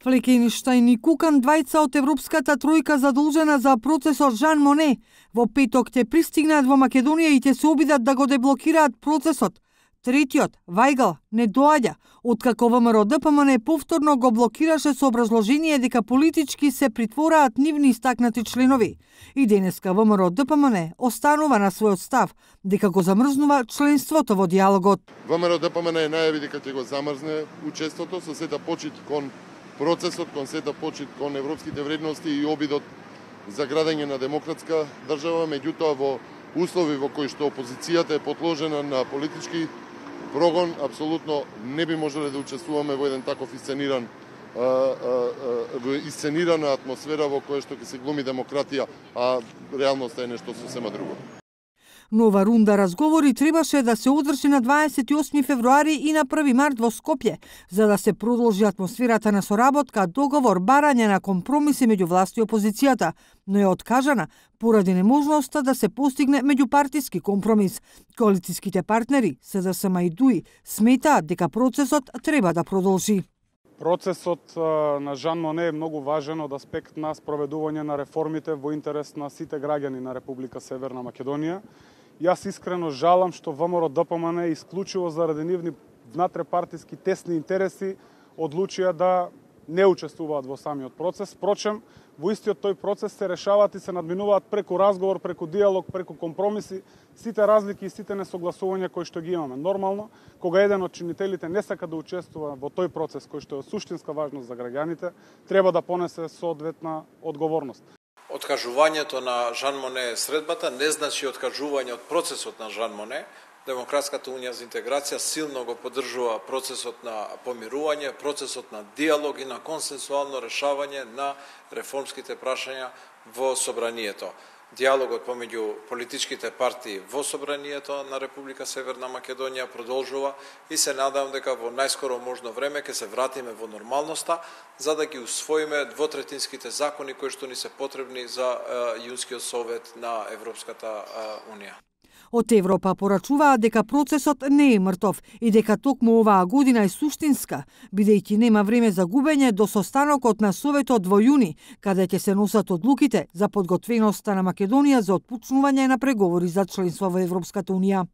Флекенштајн и Кукан, двајца од Европската тројка задолжена за процесот Жан Моне, во петок ќе пристигнат во Македонија и ќе се обидат да го деблокираат процесот. Третиот, Вајгал, не доаѓа, откако ВМРО ДПМН повторно го блокираше со образложение дека политички се притвораат нивни истакнати членови. И денеска ВМРО ДПМН останува на својот став дека го замрзнува членството во диалогот. ВМРО ДПМН најави дека ќе го замрзне учеството со сета почит кон процесот, кон сета почит кон европските вредности и обидот за градење на демократска држава, меѓутоа во услови во кои што опозицијата е подложена на политички прогон, апсолутно не би можеле да учествуваме во еден таков исценирана атмосфера во која што ќе се глуми демократија, а реалноста е нешто сосема друго. Нова рунда разговори требаше да се одржи на 28 февруари и на 1 март во Скопје, за да се продолжи атмосферата на соработка, договор, барање на компромиси меѓу власт и опозицијата, но е откажана поради неможноста да се постигне меѓупартиски компромис. Коалицијските партнери, СДСМ и ДУИ, сметаат дека процесот треба да продолжи. Процесот на Жан Моне е многу важен од аспект на спроведување на реформите во интерес на сите граѓани на Република Северна Македонија. Јас искрено жалам што ВМРО ДПМН исклучиво заради нивни внатрепартиски тесни интереси одлучија да не учествуваат во самиот процес. Впрочем, во истиот тој процес се решаваат и се надминуваат преку разговор, преку диалог, преку компромиси, сите разлики и сите несогласувања кои што ги имаме. Нормално, кога еден од чинителите не сака да учествува во тој процес кој што е суштинска важност за граѓаните, треба да понесе соодветна одговорност. Откажувањето на Жан Моне средбата не значи откажување од процесот на Жан Моне. Демократската унија за интеграција силно го поддржува процесот на помирување, процесот на диалог и на консенсуално решавање на реформските прашања во собранието. Диалогот помеѓу политичките партии во собранието на Република Северна Македонија продолжува и се надам дека во најскоро можно време ќе се вратиме во нормалноста за да ги усвоиме двотретинските закони кои што ни се потребни за Јунскиот совет на Европската унија. Од Европа порачуваат дека процесот не е мртов и дека токму оваа година е суштинска, бидејќи нема време за губење до состанокот на Советот во јуни, каде ќе се носат одлуките за подготвеноста на Македонија за отпочнување на преговори за членство во Европската унија.